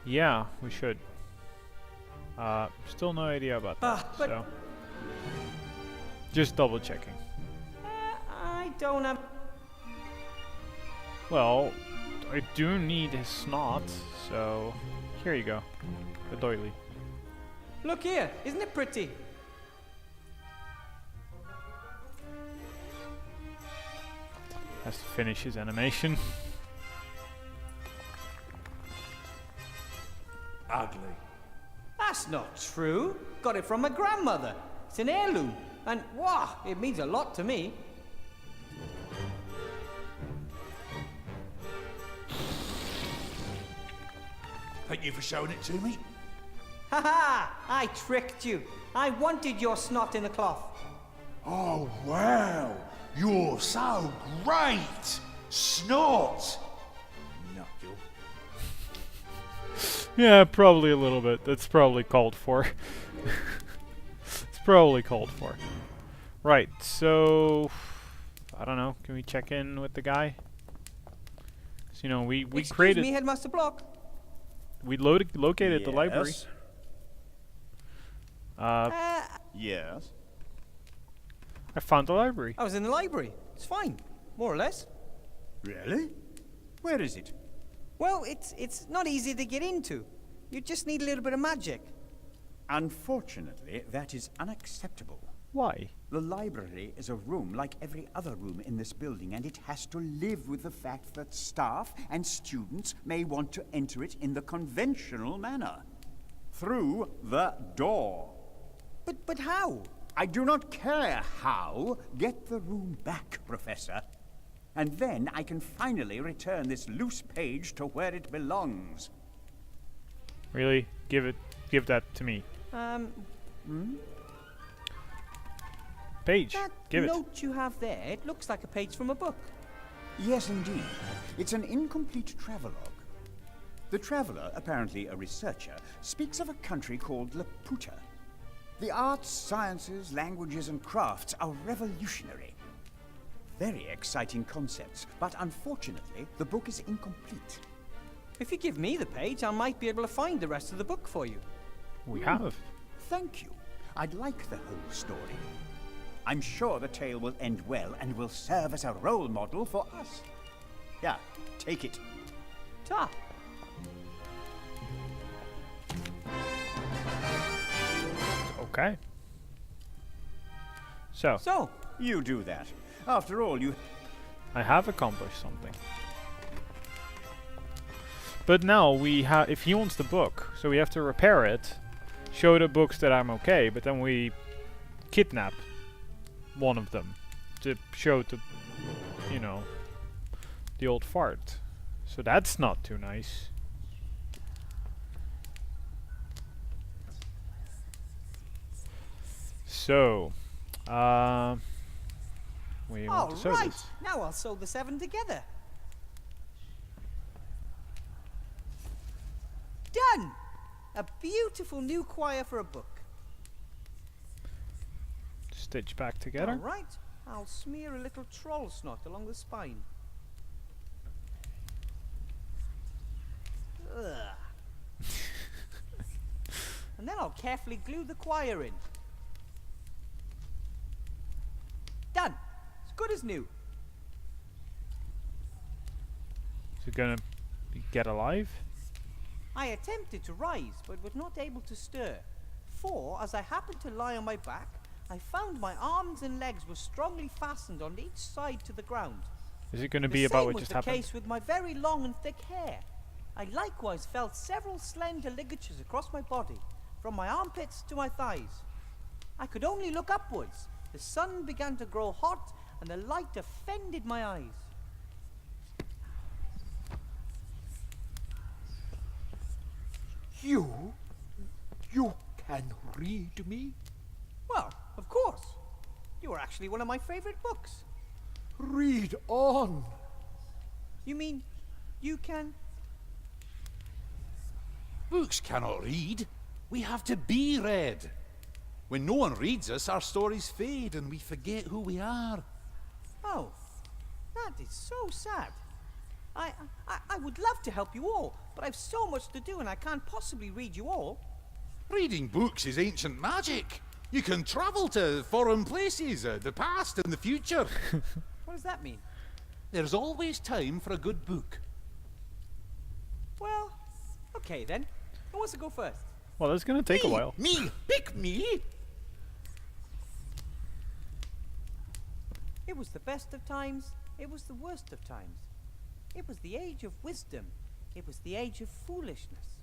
Yeah, we should. Still no idea about that, But so... Just double checking. I don't have... Well, I do need his snot, so... Here you go. The doily. Look here, isn't it pretty? Has to finish his animation. Ugly. That's not true. Got it from my grandmother. It's an heirloom. And, wow, it means a lot to me. Thank you for showing it to me. Ha ha! I tricked you. I wanted your snot in the cloth. Oh, wow. You're so great. Snort. Knuckle. Yeah, probably a little bit. That's probably called for. It's probably called for. Right, so... I don't know. Can we check in with the guy? So, you know, we Excuse created... me, Headmaster Block. We located the library. Yes. I found the library. I was in the library. It's fine, more or less. Really? Where is it? Well, it's not easy to get into. You just need a little bit of magic. Unfortunately, that is unacceptable. Why? The library is a room like every other room in this building, and it has to live with the fact that staff and students may want to enter it in the conventional manner. Through the door. But how? I do not care how. Get the room back, Professor. And then I can finally return this loose page to where it belongs. Really? Give that to me. Page. That Give it. note you have there, it looks like a page from a book. Yes, indeed. It's an incomplete travelogue. The traveler, apparently a researcher, speaks of a country called Laputa. The arts, sciences, languages, and crafts are revolutionary. Very exciting concepts, but unfortunately, the book is incomplete. If you give me the page, I might be able to find the rest of the book for you. We have. Thank you. I'd like the whole story. I'm sure the tale will end well and will serve as a role model for us. Yeah, take it. Ta. Okay. So, So, You do that. After all, you... I have accomplished something. But now we have, if he wants the book, so we have to repair it, show the books that I'm okay, but then we kidnap one of them to show to, you know, the old fart. So that's not too nice. So, we want all to sew right. this. Now I'll sew the 7 together. Done! A beautiful new choir for a book. Stitch back together. All right. I'll smear a little troll snot along the spine. Ugh. And then I'll carefully glue the choir in. Done. As good as new. Is it gonna get alive? I attempted to rise, but was not able to stir. For, as I happened to lie on my back, I found my arms and legs were strongly fastened on each side to the ground. Is it gonna The be about same what was just the happened? case with my very long and thick hair. I likewise felt several slender ligatures across my body, from my armpits to my thighs. I could only look upwards. The sun began to grow hot, and the light offended my eyes. You can read me? Well, of course. You are actually one of my favorite books. Read on. You mean you can... Books cannot read. We have to be read. When no one reads us, our stories fade and we forget who we are. Oh, that is so sad. I would love to help you all, but I've so much to do and I can't possibly read you all. Reading books is ancient magic. You can travel to foreign places, the past and the future. What does that mean? There's always time for a good book. Well, okay then. Who wants to go first? Well, that's gonna take a while. Me! Pick me! It was the best of times, it was the worst of times. It was the age of wisdom, it was the age of foolishness.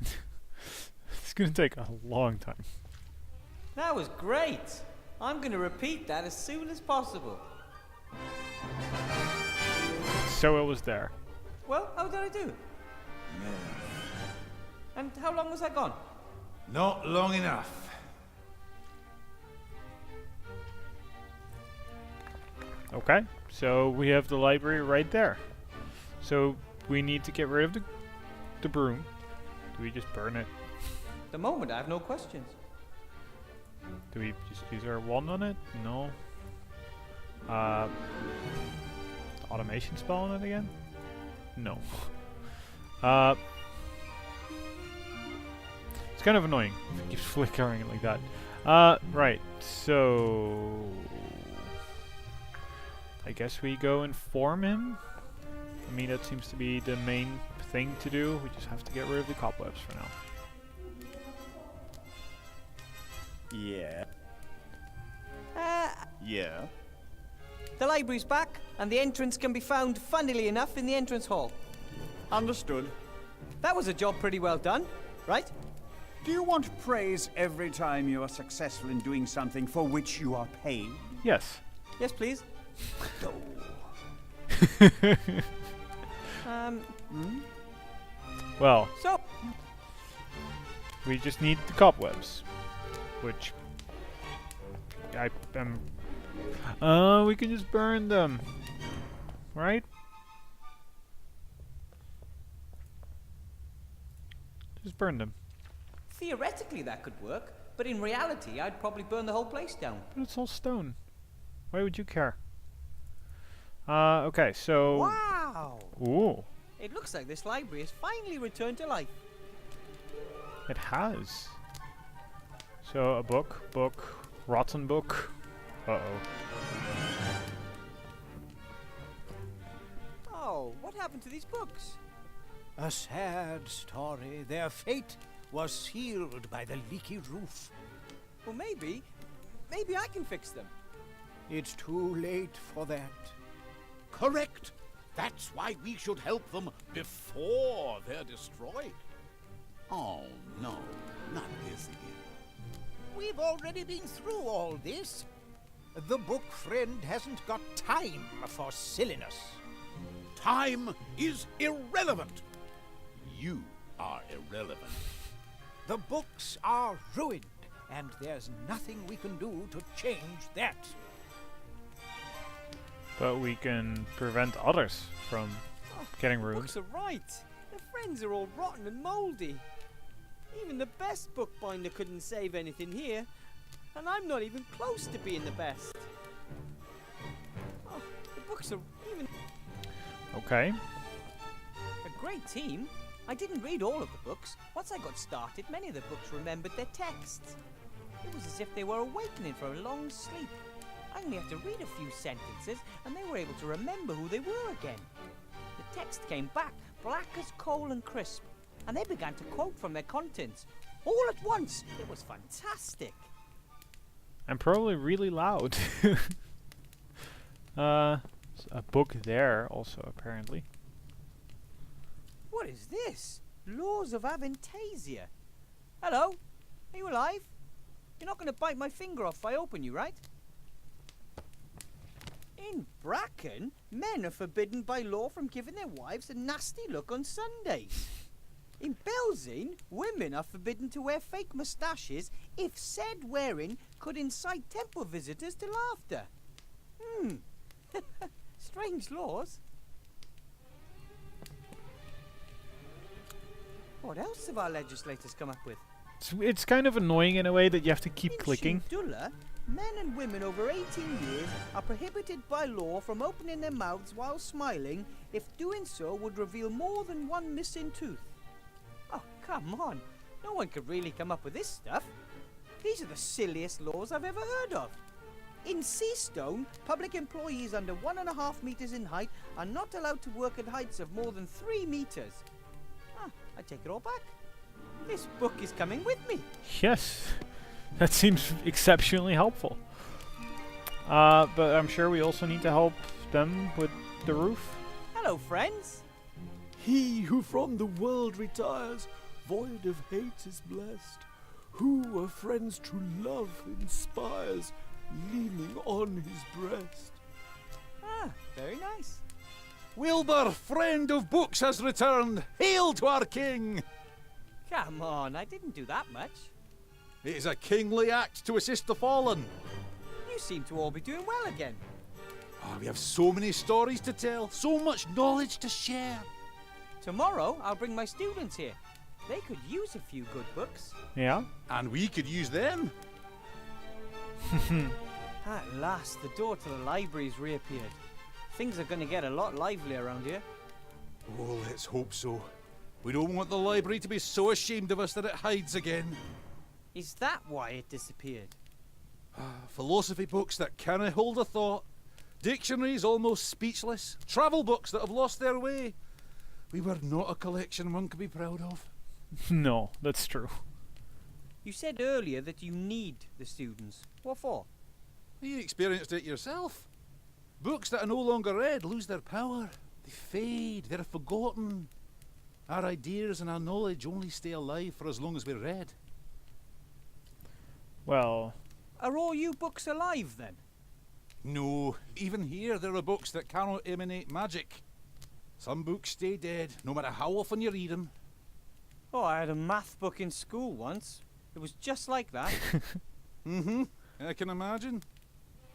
It's gonna take a long time. That was great! I'm going to repeat that as soon as possible. So it was there. Well, how did I do? And how long was I gone? Not long enough. Okay, so we have the library right there. So we need to get rid of the broom. Do we just burn it? At the moment, I have no questions. Do we just use our wand on it? No. The automation spell on it again? No. It's kind of annoying if it keeps flickering it like that. Right, so I guess we go inform him. I mean, that seems to be the main thing to do. We just have to get rid of the cobwebs for now. Yeah. Yeah. The library's back, and the entrance can be found, funnily enough, in the entrance hall. Understood. That was a job pretty well done, right? Do you want praise every time you are successful in doing something for which you are paid? Yes. Yes, please. Well, So, we just need the cobwebs, which I am. We can just burn them, right? Just burn them. theoretically that could work, but in reality, I'd probably burn the whole place down. But it's all stone. Why would you care? Okay, so. Wow! Ooh, It looks like this library has finally returned to life. it has. So a book, rotten book. Uh-oh. Oh, what happened to these books? A sad story. Their fate was sealed by the leaky roof. Well, maybe I can fix them. It's too late for that. Correct. That's why we should help them before they're destroyed. Oh, no. Not this again. We've already been through all this. The book friend hasn't got time for silliness. Time is irrelevant. You are irrelevant. The books are ruined, and there's nothing we can do to change that. But we can prevent others from getting The ruined. books are right. The friends are all rotten and mouldy. Even the best bookbinder couldn't save anything here, and I'm not even close to being the best. Oh, the books are even Okay. a great team. I didn't read all of the books. Once I got started, many of the books remembered their texts. It was as if they were awakening from a long sleep. I only had to read a few sentences, and they were able to remember who they were again. The text came back, black as coal and crisp, and they began to quote from their contents. All at once. It was fantastic. And probably really loud. A book there also, apparently. What is this? Laws of Avantasia. Hello? Are you alive? You're not going to bite my finger off if I open you, right? In Bracken, men are forbidden by law from giving their wives a nasty look on Sundays. In Belzane, women are forbidden to wear fake moustaches if said wearing could incite temple visitors to laughter. Strange laws. What else have our legislators come up with? It's kind of annoying in a way that you have to keep In clicking. Shindula, Men and women over 18 years are prohibited by law from opening their mouths while smiling if doing so would reveal more than one missing tooth. Oh, come on. No one could really come up with this stuff. These are the silliest laws I've ever heard of. In Seastone, public employees under 1.5 meters in height are not allowed to work at heights of more than 3 meters. Ah, I take it all back. This book is coming with me. Yes, that seems exceptionally helpful. But I'm sure we also need to help them with the roof. Hello, friends. He who from the world retires, void of hate is blessed. Who a friend's true love inspires, leaning on his breast. Ah, very nice. Wilbur, friend of books, has returned. Hail to our king! Come on, I didn't do that much. It is a kingly act to assist the fallen. You seem to all be doing well again. Oh, we have so many stories to tell, so much knowledge to share. Tomorrow, I'll bring my students here. They could use a few good books. Yeah? And we could use them. At last, the door to the library's reappeared. Things are going to get a lot lively around here. Oh, let's hope so. We don't want the library to be so ashamed of us that it hides again. Is that why it disappeared? Philosophy books that can't hold a thought. Dictionaries almost speechless. Travel books that have lost their way. We were not a collection one could be proud of. No, that's true. You said earlier that you need the students. What for? You experienced it yourself. Books that are no longer read lose their power. They fade. They're forgotten. Our ideas and our knowledge only stay alive for as long as we're read. Well, Are all you books alive then? No, even here there are books that cannot emanate magic. Some books stay dead, no matter how often you read them. Oh, I had a math book in school once. It was just like that. I can imagine.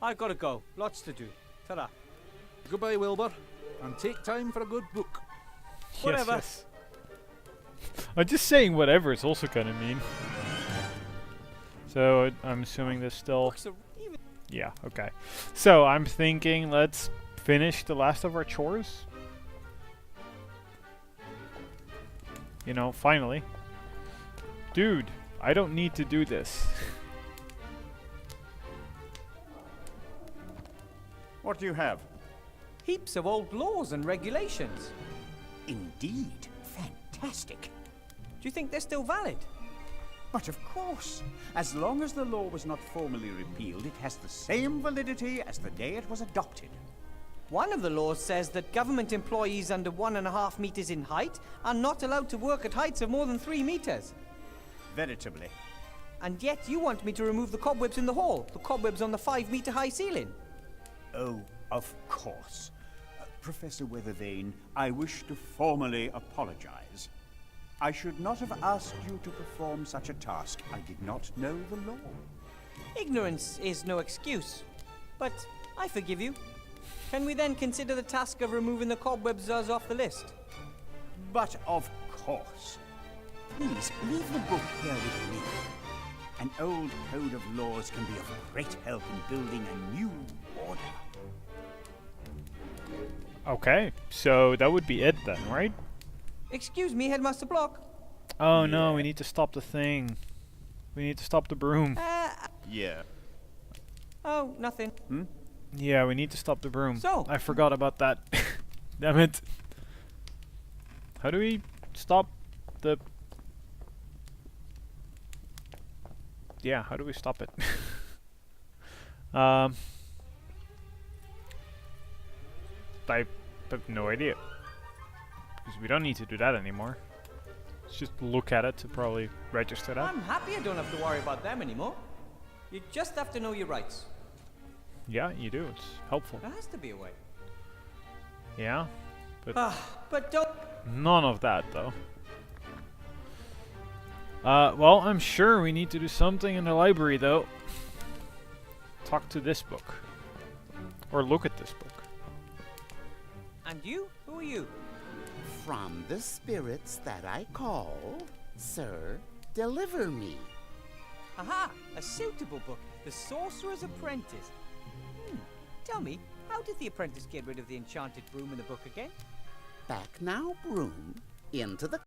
I've got to go. Lots to do. Ta-da. Goodbye, Wilbur, and take time for a good book. Whatever. Yes, yes. I'm just saying whatever is also kind of mean. So I'm assuming this still... Books are even... Yeah, okay. So I'm thinking let's finish the last of our chores. You know, finally. Dude, I don't need to do this. What do you have? Heaps of old laws and regulations. Indeed. Fantastic. Do you think they're still valid? But of course, as long as the law was not formally repealed, it has the same validity as the day it was adopted. One of the laws says that government employees under 1.5 meters in height are not allowed to work at heights of more than 3 meters. Veritably. And yet you want me to remove the cobwebs in the hall, the cobwebs on the 5-meter high ceiling. Oh, of course. Professor Weathervane, I wish to formally apologize. I should not have asked you to perform such a task. I did not know the law. Ignorance is no excuse. But I forgive you. Can we then consider the task of removing the cobwebs off the list? But of course. Please, leave the book here with me. An old code of laws can be of great help in building a new order. Okay, so that would be it then, right? Excuse me, Headmaster Block. Oh no, we need to stop the thing. We need to stop the broom. Yeah. Oh, nothing. Yeah, we need to stop the broom. So- I forgot about that. Damn it. How do we stop the... Yeah, how do we stop it? I have no idea. Because we don't need to do that anymore. Let's just look at it to probably register that. I'm happy I don't have to worry about them anymore. You just have to know your rights. Yeah, you do. It's helpful. There has to be a way. Yeah, But don't... none of that though. Well, I'm sure we need to do something in the library though. Talk to this book. Or look at this book. And you? Who are you? From the spirits that I call, sir, deliver me. Aha! A suitable book. The Sorcerer's Apprentice. Tell me, how did the apprentice get rid of the enchanted broom in the book again? Back now, broom, into the